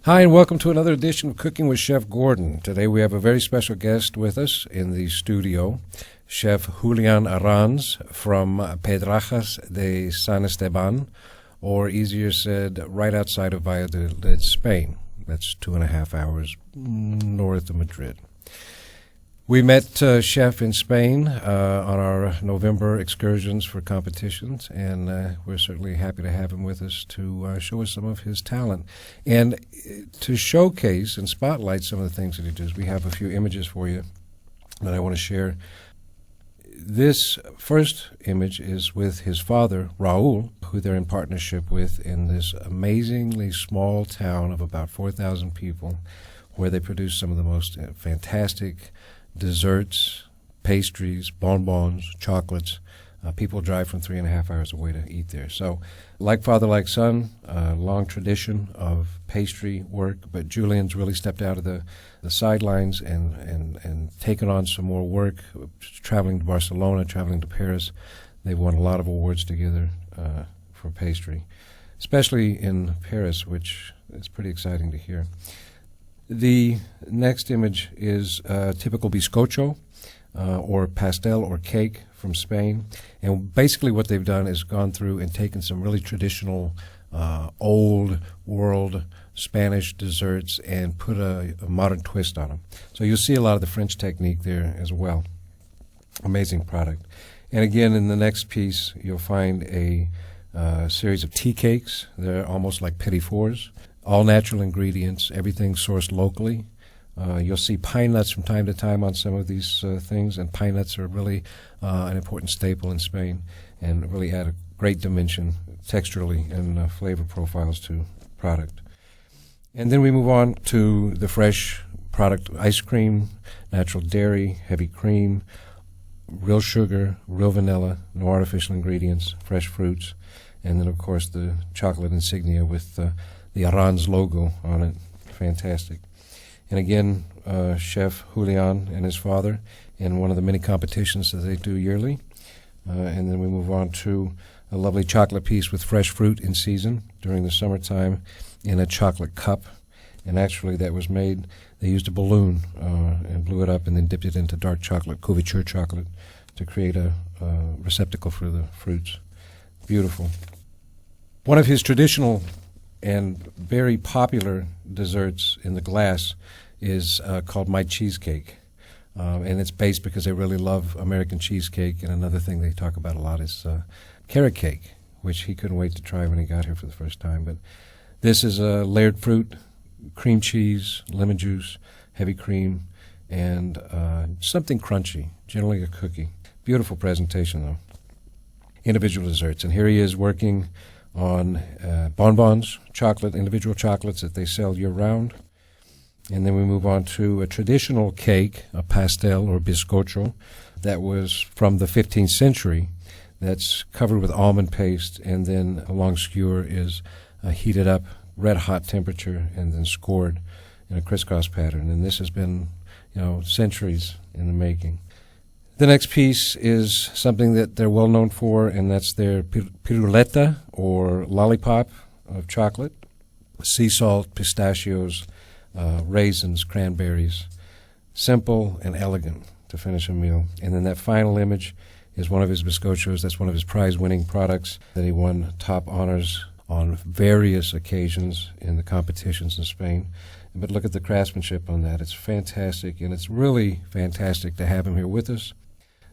Hi, and welcome to another edition of Cooking with Chef Gordon. Today we have a very special guest with us in the studio, Chef Julian Arranz from Pedrajas de San Esteban, or easier said, right outside of Valladolid, Spain. That's 2.5 hours north of Madrid. We met Chef in Spain on our November excursions for competitions, and we're certainly happy to have him with us to show us some of his talent. And to showcase and spotlight some of the things that he does, we have a few images for you that I want to share. This first image is with his father, Raul, who they're in partnership with in this amazingly small town of about 4,000 people, where they produce some of the most fantastic desserts, pastries, bonbons, chocolates. People drive from 3.5 hours away to eat there. So, like father, like son, long tradition of pastry work, but Julian's really stepped out of the sidelines and taken on some more work, traveling to Barcelona, traveling to Paris. They've won a lot of awards together for pastry, especially in Paris, which is pretty exciting to hear. The next image is typical bizcocho, or pastel or cake from Spain. And basically what they've done is gone through and taken some really traditional old world Spanish desserts and put a modern twist on them. So you'll see a lot of the French technique there as well. Amazing product. And again, in the next piece, you'll find a series of tea cakes. They're almost like petit fours. All natural ingredients, everything sourced locally. You'll see pine nuts from time to time on some of these things, and pine nuts are really an important staple in Spain and really add a great dimension texturally and flavor profiles to product. And then we move on to the fresh product, ice cream, natural dairy, heavy cream, real sugar, real vanilla, no artificial ingredients, fresh fruits, and then, of course, the chocolate insignia with the Arranz logo on it. Fantastic. And again, Chef Julian and his father in one of the many competitions that they do yearly. And then we move on to a lovely chocolate piece with fresh fruit in season during the summertime in a chocolate cup. And actually that was made, they used a balloon and blew it up and then dipped it into dark chocolate, couverture chocolate, to create a receptacle for the fruits. Beautiful. One of his traditional and very popular desserts in the glass is called My Cheesecake. And it's based because they really love American cheesecake. And another thing they talk about a lot is carrot cake, which he couldn't wait to try when he got here for the first time. But this is layered fruit, cream cheese, lemon juice, heavy cream, and something crunchy, generally a cookie. Beautiful presentation, though. Individual desserts. And here he is working on bonbons, chocolate, individual chocolates that they sell year-round. And then we move on to a traditional cake, a pastel or bizcocho, that was from the 15th century, that's covered with almond paste, and then a long skewer is heated up, red-hot temperature, and then scored in a crisscross pattern. And this has been, centuries in the making. The next piece is something that they're well known for, and that's their piruleta, or lollipop of chocolate, sea salt, pistachios, raisins, cranberries. Simple and elegant to finish a meal. And then that final image is one of his bizcochos. That's one of his prize-winning products that he won top honors on various occasions in the competitions in Spain. But look at the craftsmanship on that. It's fantastic, and it's really fantastic to have him here with us.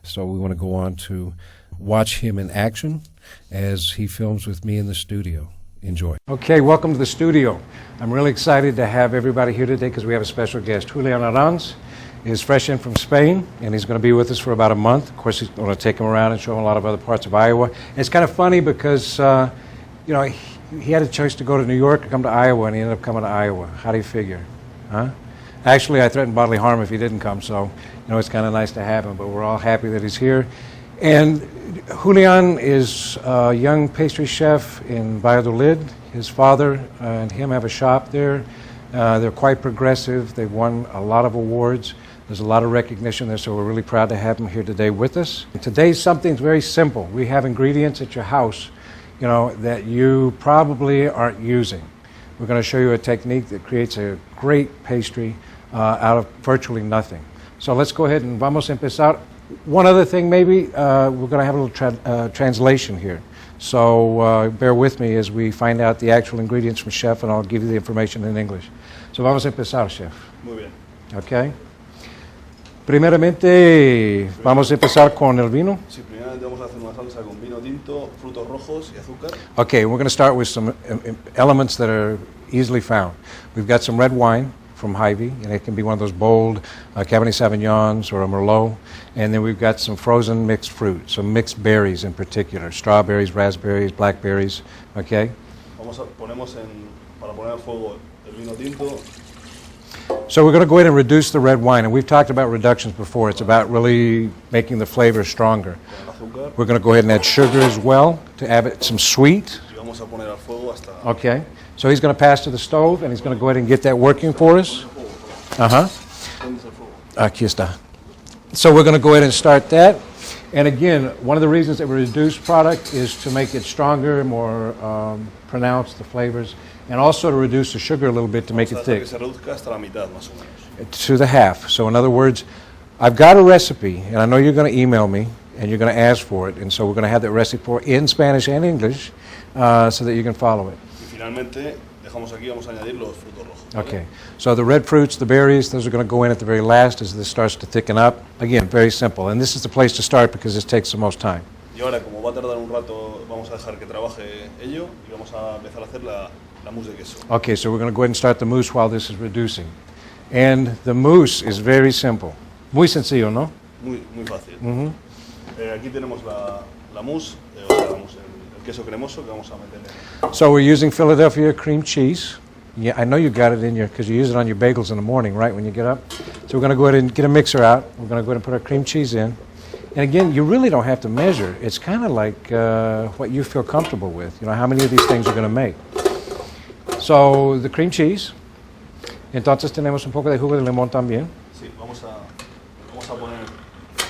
So we want to go on to watch him in action as he films with me in the studio. Enjoy. Okay, welcome to the studio. I'm really excited to have everybody here today because we have a special guest. Julian Arranz is fresh in from Spain, and he's going to be with us for about a month. Of course, he's going to take him around and show him a lot of other parts of Iowa. And it's kind of funny because, he had a choice to go to New York or come to Iowa, and he ended up coming to Iowa. How do you figure? Huh? Actually, I threatened bodily harm if he didn't come, so it's kind of nice to have him, but we're all happy that he's here. And Julian is a young pastry chef in Valladolid. His father and him have a shop there. They're quite progressive. They've won a lot of awards. There's a lot of recognition there, so we're really proud to have him here today with us. Today's something's very simple. We have ingredients at your house, that you probably aren't using. we're going to show you a technique that creates a great pastry out of virtually nothing. So let's go ahead and vamos a empezar. One other thing maybe, we're going to have a little translation here. So bear with me as we find out the actual ingredients from Chef, and I'll give you the information in English. So vamos a empezar, Chef. Muy bien. Okay. Primeramente, vamos a empezar con el vino. Sí, primeramente vamos a hacer una salsa con vino tinto, frutos rojos y azúcar. Okay, we're going to start with some elements that are easily found. We've got some red wine from Hy-Vee, and it can be one of those bold Cabernet Sauvignons or a Merlot. And then we've got some frozen mixed fruit, some mixed berries in particular, strawberries, raspberries, blackberries, okay? Para poner al fuego el vino tinto. So we're going to go ahead and reduce the red wine, and we've talked about reductions before. It's about really making the flavor stronger. We're going to go ahead and add sugar as well to add some sweet. Y vamos a poner al fuego hasta. Okay. So he's going to pass to the stove, and he's going to go ahead and get that working for us. Aquí está. So we're going to go ahead and start that. And again, one of the reasons that we reduce product is to make it stronger, more pronounced, the flavors, and also to reduce the sugar a little bit to make it thick. Que se reduzca hasta la mitad, más o menos. To the half. So in other words, I've got a recipe, and I know you're going to email me, and you're going to ask for it, and so we're going to have that recipe in Spanish and English so that you can follow it. Y finalmente, dejamos aquí, vamos a añadir los frutos rojos. ¿Vale? Okay, so the red fruits, the berries, those are going to go in at the very last as this starts to thicken up. Again, very simple, and this is the place to start because this takes the most time. Y ahora, como va a tardar un rato, vamos a dejar que trabaje ello y vamos a empezar a hacer la mousse de queso. Okay, so we're going to go ahead and start the mousse while this is reducing. And the mousse is very simple. Muy sencillo, ¿no? Muy fácil. Mm-hmm. Aquí tenemos la mousse, el queso cremoso que vamos a meter. So we're using Philadelphia cream cheese. Yeah, I know you got it in your, because you use it on your bagels in the morning, right, when you get up. So we're going to go ahead and get a mixer out. We're going to go ahead and put our cream cheese in. And again, you really don't have to measure. It's kind of like what you feel comfortable with. You know, how many of these things you're going to make. So the cream cheese. Entonces tenemos un poco de jugo de limón también. Sí, vamos a poner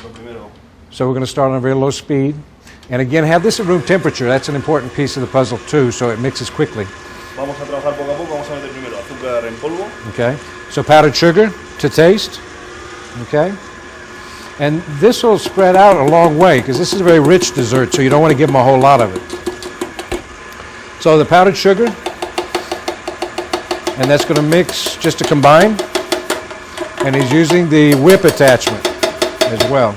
lo primero. So we're going to start on a very low speed. And again, have this at room temperature. That's an important piece of the puzzle too, so it mixes quickly. Vamos a trabajar poco a poco. Vamos a meter primero azúcar en polvo. Okay. So powdered sugar to taste. Okay. And this will spread out a long way because this is a very rich dessert, so you don't want to give them a whole lot of it. So the powdered sugar, and that's going to mix just to combine. And he's using the whip attachment as well.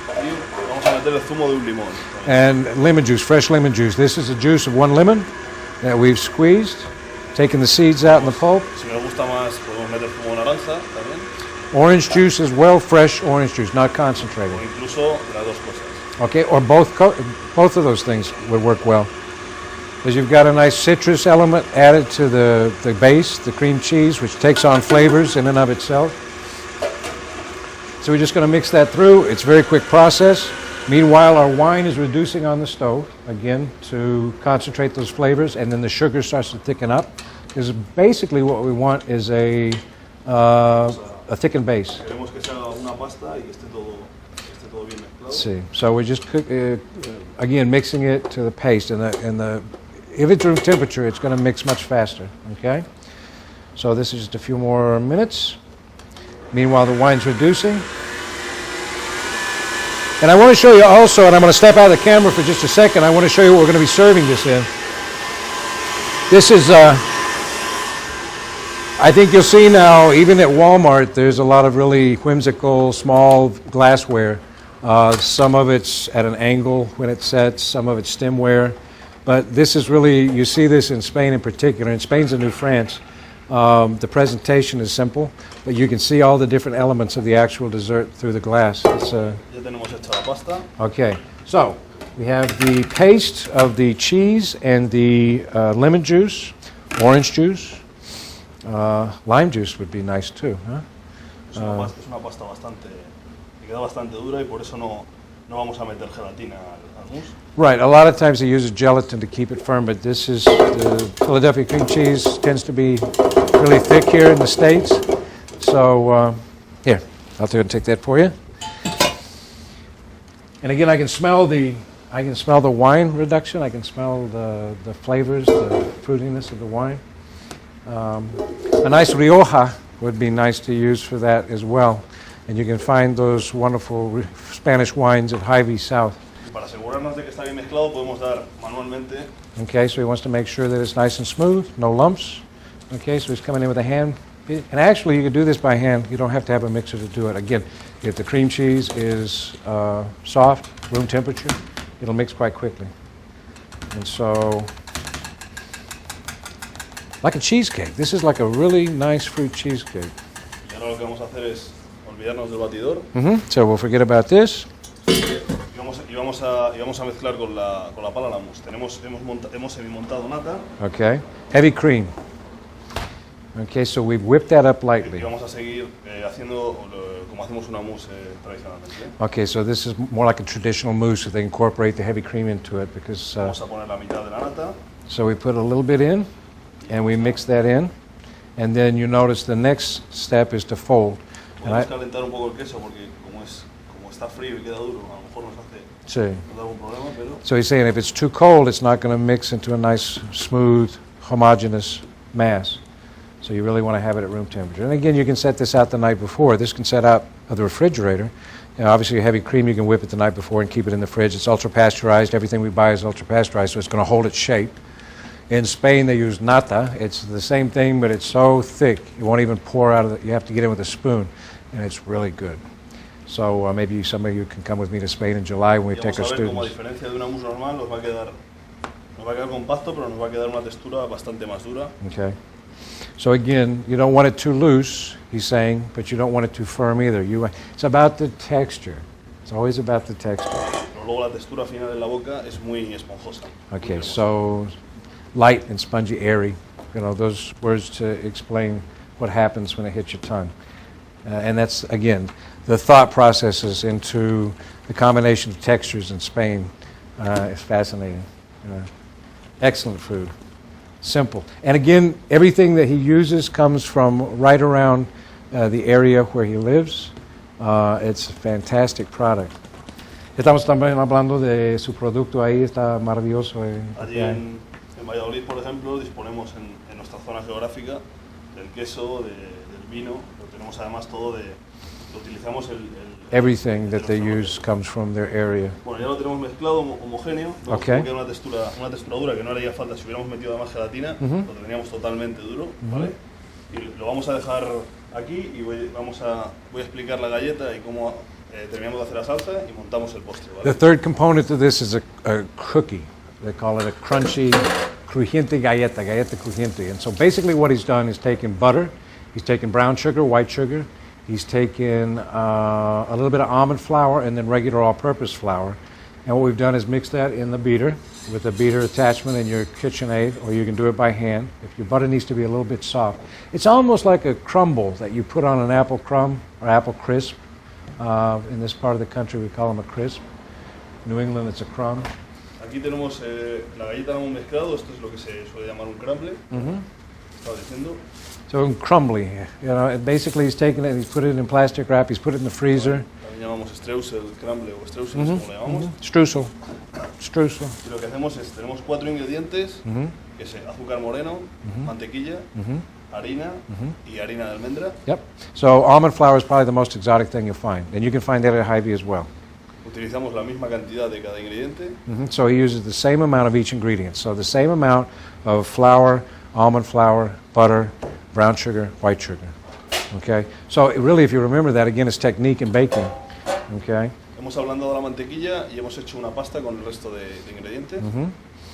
Vamos a meter el zumo de un limón. And lemon juice, fresh lemon juice. This is the juice of one lemon that we've squeezed, taken the seeds out in the pulp. Si nos gusta más, podemos meter zumo de naranja también. Orange juice as well, fresh orange juice, not concentrated. O incluso las dos cosas. Okay, or both of those things would work well. Because you've got a nice citrus element added to the base, the cream cheese, which takes on flavors in and of itself. So we're just going to mix that through. It's a very quick process. Meanwhile, our wine is reducing on the stove, again, to concentrate those flavors, and then the sugar starts to thicken up. Because basically what we want is a thickened base. Queremos que sea una pasta y que esté todo bien mezclado. See, so we're just again mixing it to the paste, and if it's room temperature, it's going to mix much faster. Okay, so this is just a few more minutes. Meanwhile, the wine's reducing, and I want to show you also, and I'm going to step out of the camera for just a second. I want to show you what we're going to be serving this in. This is. I think you'll see now, even at Walmart, there's a lot of really whimsical, small glassware. Some of it's at an angle when it sets, some of it's stemware. But this is really, you see this in Spain in particular, and Spain's the new France. The presentation is simple, but you can see all the different elements of the actual dessert through the glass. Ya tenemos hecha la pasta. Okay, so we have the paste of the cheese and the lemon juice, orange juice. Lime juice would be nice too, huh? Es una pasta que queda bastante dura y por eso no vamos a meter gelatina al mousse. Right, a lot of times they use gelatin to keep it firm, but this is, the Philadelphia cream cheese tends to be really thick here in the States. So, here, I'll take that for you. And again, I can smell the I can smell the wine reduction. I can smell the flavors, the fruitiness of the wine. A nice Rioja would be nice to use for that as well. And you can find those wonderful Spanish wines at Hy-Vee South. Para asegurarnos de que está bien mezclado, podemos dar manualmente. Okay, so he wants to make sure that it's nice and smooth, no lumps. Okay, so he's coming in with a hand. And actually, you can do this by hand. You don't have to have a mixer to do it. Again, if the cream cheese is soft, room temperature, it'll mix quite quickly. And so, like a cheesecake. This is like a really nice fruit cheesecake. Y ahora lo que vamos a hacer es olvidarnos del batidor. So we'll forget about this. Y vamos a mezclar con la pala la mousse. Hemos semi-montado nata. Okay, heavy cream. Okay, so we've whipped that up Y lightly. vamos a seguir haciendo como hacemos una mousse tradicionalmente. Okay, so this is more like a traditional mousse, so they incorporate the heavy cream into it because. Vamos a poner la mitad de la nata. So we put a little bit in, and we mix that in, and then you notice the next step is to fold. Podemos calentar un poco el queso porque como está frío y queda duro, a lo mejor nos da algún problema, pero. So he's saying if it's too cold, it's not going to mix into a nice, smooth, homogeneous mass. So you really want to have it at room temperature. And again, you can set this out the night before. This can set out of the refrigerator. You know, obviously, a heavy cream, you can whip it the night before and keep it in the fridge. It's ultra-pasteurized. Everything we buy is ultra-pasteurized, so it's going to hold its shape. In Spain, they use nata. It's the same thing, but it's so thick, it won't even pour out of it. You have to get in with a spoon, and it's really good. So maybe some of you can come with me to Spain in July when we take our students. Como a diferencia de una mousse normal, nos va a quedar compacto, pero nos va a quedar una textura bastante más dura. Okay. So again, you don't want it too loose, he's saying, but you don't want it too firm either. It's about the texture. It's always about the texture. Pero luego la textura final en la boca es muy esponjosa. Okay, so light and spongy, airy. You know, those words to explain what happens when it hits your tongue. And that's, again, the thought processes into the combination of textures in Spain is fascinating. Excellent food. Simple. And again, everything that he uses comes from right around the area where he lives. It's a fantastic product. Estamos también hablando de su producto ahí, está maravilloso. Allí en Valladolid, por ejemplo, disponemos en nuestra zona geográfica del queso, del vino, lo tenemos además todo lo utilizamos Everything that they use comes from their area. Bueno, ya lo tenemos mezclado homogéneo, Okay. Queda una textura dura que no haría falta si hubiéramos metido además gelatina, lo teníamos totalmente duro, ¿vale? Y lo vamos a dejar aquí y voy a explicar la galleta y cómo terminamos de hacer la salsa y montamos el postre, ¿vale? The third component to this is a cookie. They call it a crunchy, crujiente galleta crujiente. And so basically what he's done is taken butter, he's taken brown sugar, white sugar, he's taken a little bit of almond flour and then regular all-purpose flour. And what we've done is mix that in the beater with a beater attachment in your KitchenAid, or you can do it by hand. If your butter needs to be a little bit soft. It's almost like a crumble that you put on an apple crumb or apple crisp. In this part of the country we call them a crisp. New England it's a crumb. Aquí tenemos la galleta la hemos mezclado, esto es lo que se suele llamar un crumble. Estaba diciendo. So crumbly, you know, basically he's taken it and he's put it in plastic wrap, he's put it in the freezer. También llamamos streusel, crumble o streusel, es como le llamamos. Streusel. Y lo que hacemos es, tenemos 4 ingredientes, que es azúcar moreno, mantequilla, harina y harina de almendra. Yep. So almond flour is probably the most exotic thing you'll find, and you can find that at Hy-Vee as well. Utilizamos la misma cantidad de cada ingrediente. So he uses the same amount of each ingredient. So the same amount of flour, almond flour, butter, brown sugar, white sugar. Okay? So really, if you remember that, again, it's technique in baking. Okay? Hemos ablandado la mantequilla y hemos hecho una pasta con el resto de ingredientes.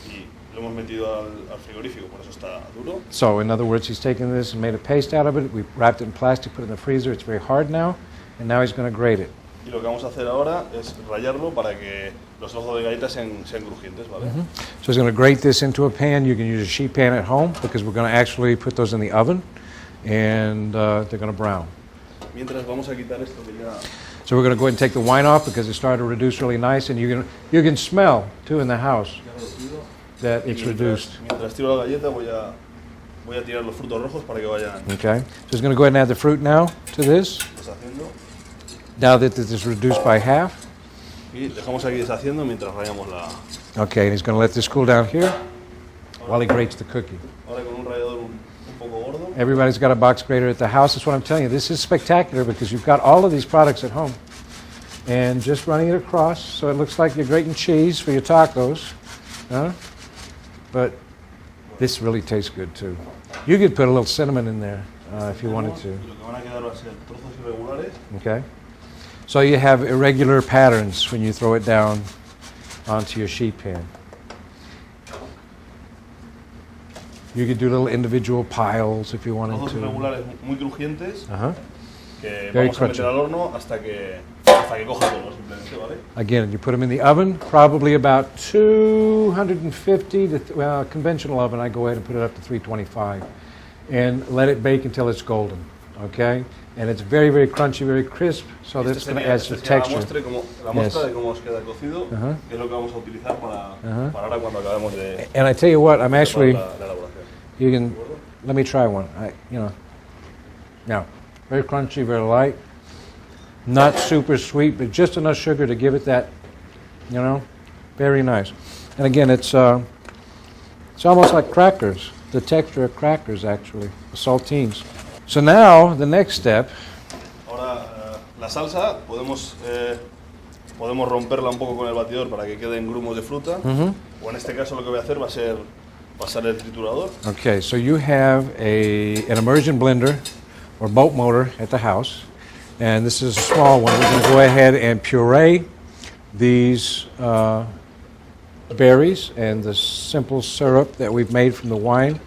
Y lo hemos metido al frigorífico, por eso está duro. So in other words, he's taken this and made a paste out of it. We wrapped it in plastic, put it in the freezer. It's very hard now. And now he's going to grate it. Y lo que vamos a hacer ahora es rallarlo para que los trozos de galleta sean crujientes, ¿vale? So he's going to grate this into a pan. You can use a sheet pan at home because we're going to actually put those in the oven and they're going to brown. Mientras vamos a quitar esto que ya... So we're going to go ahead and take the wine off because it's starting to reduce really nice, and you can smell too in the house that it's reduced. Mientras tiro la galleta voy a tirar los frutos rojos para que vayan Okay. So he's going to go ahead and add the fruit now to this. deshaciendo. Now that this is reduced by half. Y dejamos aquí deshaciendo mientras rayamos la... Okay, and he's going to let this cool down here while he grates the cookie. Ahora con un rallador un poco gordo. Everybody's got a box grater at the house. That's what I'm telling you. This is spectacular because you've got all of these products at home. And just running it across so it looks like you're grating cheese for your tacos. But this really tastes good too. You could put a little cinnamon in there if you wanted to. Lo que van a quedar va a ser trozos irregulares. Okay. So you have irregular patterns when you throw it down onto your sheet pan. You could do little individual piles if you wanted Trozos to. irregulares muy crujientes que Very vamos a meter crunchy. al horno hasta que coja polvo simplemente, ¿vale? Again, you put them in the oven, probably about 250 to, well, conventional oven, I go ahead and put it up to 325. And let it bake until it's golden, okay? And it's very, very crunchy, very crisp, so that's going to add some texture. La muestra de cómo os queda cocido, que es lo que vamos a utilizar para ahora cuando acabemos de... And I tell you what, I'm actually, la elaboración. you can, let me try one. Now, very crunchy, very light. Not super sweet, but just enough sugar to give it that, very nice. And again, it's almost like crackers, the texture of crackers actually, saltines. So now, the next step. Ahora, la salsa, podemos romperla un poco con el batidor para que queden grumos de fruta. O en este caso lo que voy a hacer va a ser pasar el triturador. Okay, so you have an immersion blender or boat motor at the house. And this is a small one. We're going to go ahead and puree these berries and the simple syrup that we've made from the wine.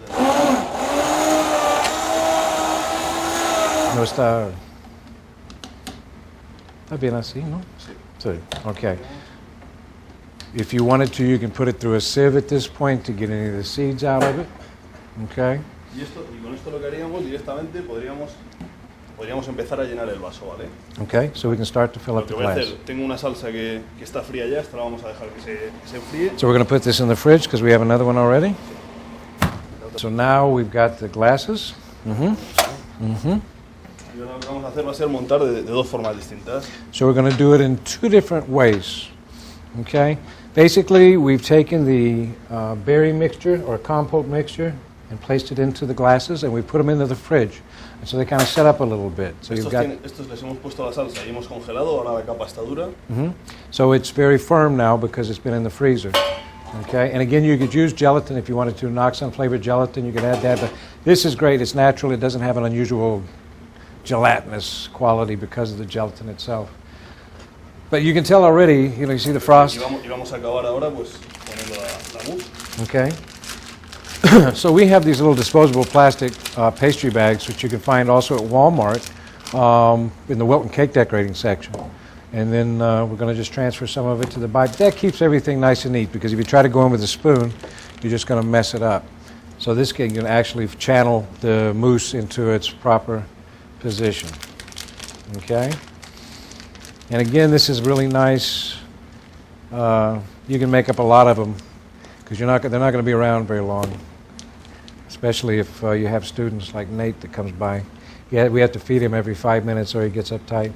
No está bien así, ¿no? Sí. Okay. If you wanted to, you can put it through a sieve at this point to get any of the seeds out of it. Okay. Y con esto lo que haríamos directamente podríamos empezar a llenar el vaso, ¿vale? Okay, so we can start to fill up the Lo que voy a glass. hacer, tengo una salsa que está fría ya, esta la vamos a dejar que se enfríe. So we're going to put this in the fridge because we have another one already. So now we've got the glasses. Y ahora lo que vamos a hacer va a ser montar de dos formas distintas. So we're going to do it in two different ways. Okay? Basically, we've taken the berry mixture or compote mixture and placed it into the glasses, and we put them into the fridge. And so they kind of set up a little bit. So you've got. Estos les hemos puesto la salsa y hemos congelado, ahora la capa está dura. So it's very firm now because it's been in the freezer. Okay, and again, you could use gelatin if you wanted to, Noxon flavored gelatin. You could add that. But this is great. It's natural. It doesn't have an unusual gelatinous quality because of the gelatin itself. But you can tell already. You see the frost. Y vamos a acabar ahora pues poniendo la mousse. Okay. So we have these little disposable plastic pastry bags, which you can find also at Walmart in the Wilton cake decorating section. And then we're going to just transfer some of it to the bite. That keeps everything nice and neat because if you try to go in with a spoon, you're just going to mess it up. So this can actually channel the mousse into its proper position. Okay? And again, this is really nice. You can make up a lot of them because they're not going to be around very long, especially if you have students like Nate that comes by. Yeah, we have to feed him every 5 minutes or he gets uptight.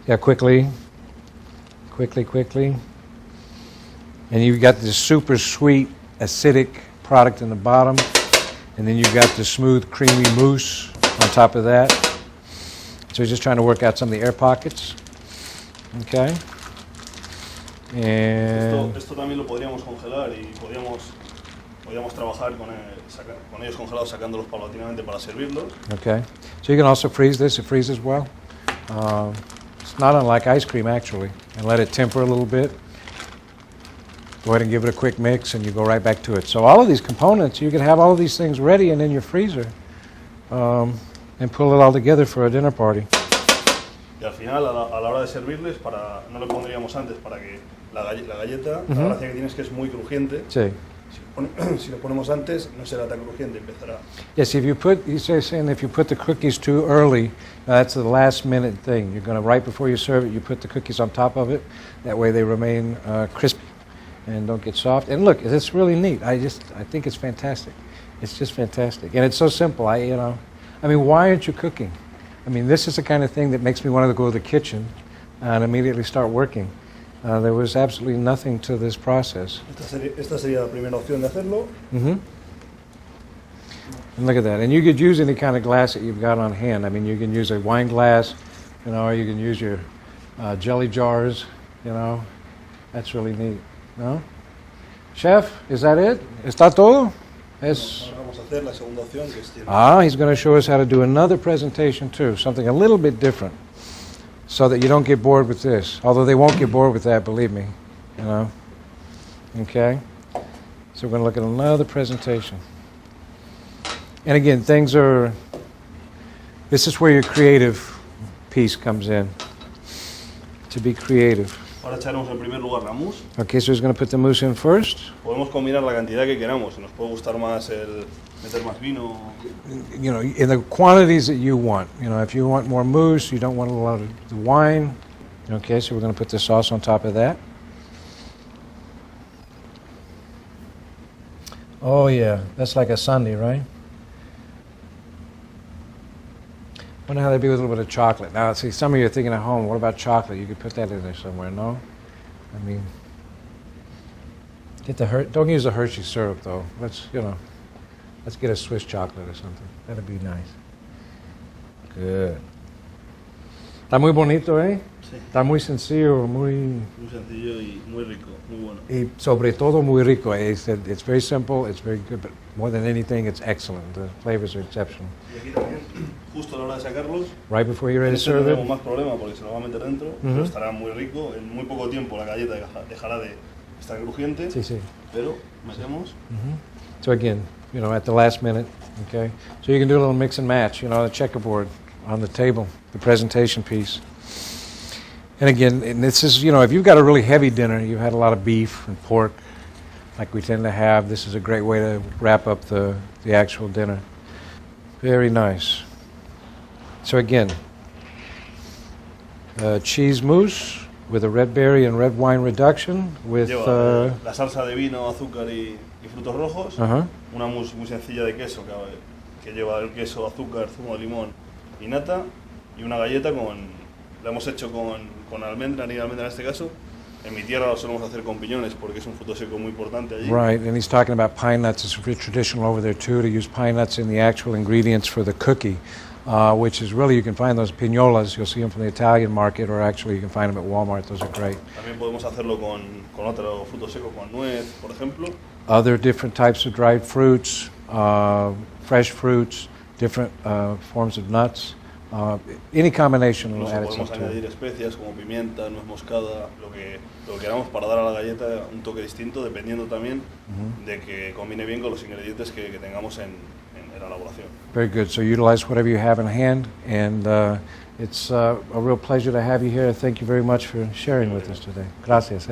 Yeah, quickly. And you've got this super sweet, acidic product in the bottom, and then you've got the smooth, creamy mousse on top of that. So he's just trying to work out some of the air pockets. Okay. And Esto también lo podríamos congelar y podríamos trabajar con ellos congelados sacándolos paulatinamente para servirlos. okay. So you can also freeze this. It freezes well. It's not unlike ice cream, actually. And let it temper a little bit. Go ahead and give it a quick mix, and you go right back to it. So all of these components, you can have all of these things ready and in your freezer and pull it all together for a dinner party. Y al final, a la hora de servirles, no lo pondríamos antes para que la galleta, la gracia que tiene es que es muy crujiente. Sí. Si lo ponemos antes, no será tan crujiente, empezará. Yes, if you put the cookies too early, that's the last minute thing. You're going to, right before you serve it, you put the cookies on top of it. That way they remain crispy and don't get soft. And look, it's really neat. I think it's fantastic. It's just fantastic. And it's so simple. I mean, why aren't you cooking? I mean, this is the kind of thing that makes me want to go to the kitchen and immediately start working. There was absolutely nothing to this process. Esta sería la primera opción de hacerlo. And look at that. And you could use any kind of glass that you've got on hand. I mean, you can use a wine glass, or you can use your jelly jars, That's really neat. No? Chef, is that it? ¿Está todo? Ahora vamos a hacer la segunda opción, que es he's going to show us how to do another presentation too, something a little bit different, so that you don't get bored with this. Although they won't get bored with that, believe me. Okay? So we're going to look at another presentation. And again, this is where your creative piece comes in, to be creative. Ahora echaremos en primer lugar la mousse. Okay, so he's going to put the mousse in first. Podemos combinar la cantidad que queramos. Nos puede gustar más el meter más vino. In the quantities that you want. If you want more mousse, you don't want a lot of the wine. Okay, so we're going to put the sauce on top of that. Oh yeah, that's like a sundae, right? I wonder how they'd be with a little bit of chocolate. Now, see, some of you are thinking at home, what about chocolate? You could put that in there somewhere, no? I mean, don't use the Hershey syrup, though. Let's get a Swiss chocolate or something. That'd be nice. Good. Está muy bonito, ¿eh? Sí. Está muy sencillo, Muy sencillo y muy rico, muy bueno. Y sobre todo muy rico. It's very simple, it's very good, but more than anything, it's excellent. The flavors are exceptional. Y aquí también, justo a la hora de sacarlos, Right before you're ready to no serve tenemos it. más problema porque se lo va a meter dentro, pero estará muy rico. En muy poco tiempo la galleta dejará de estar crujiente, Sí, sí. pero metemos. So again, at the last minute, okay? So you can do a little mix and match, the checkerboard on the table, the presentation piece. And again, this is, if you've got a really heavy dinner, you've had a lot of beef and pork, like we tend to have, this is a great way to wrap up the actual dinner. Very nice. So again, cheese mousse with a red berry and red wine reduction with... Lleva la salsa de vino, azúcar y frutos rojos, Uh-huh. una mousse muy sencilla de queso que lleva el queso, azúcar, zumo de limón y nata, y una galleta la hemos hecho con almendra, ni almendra en este caso. En mi tierra lo solemos hacer con piñones porque es un fruto seco muy importante allí. Right, and he's talking about pine nuts. It's very traditional over there too to use pine nuts in the actual ingredients for the cookie, which is really, you can find those piñolas, you'll see them from the Italian market, or actually you can find them at Walmart, those are great. También podemos hacerlo con otro fruto seco, con nuez, por ejemplo. Other different types of dried fruits, fresh fruits, different forms of nuts. Any combination will Incluso add podemos itself to añadir it. especias como pimienta, nuez moscada, lo que queramos para dar a la galleta un toque distinto, dependiendo también de que combine bien con los ingredientes que tengamos en la elaboración. Very good. So utilize whatever you have in hand, and it's a real pleasure to have you here. Thank you very much for sharing with us today. Gracias.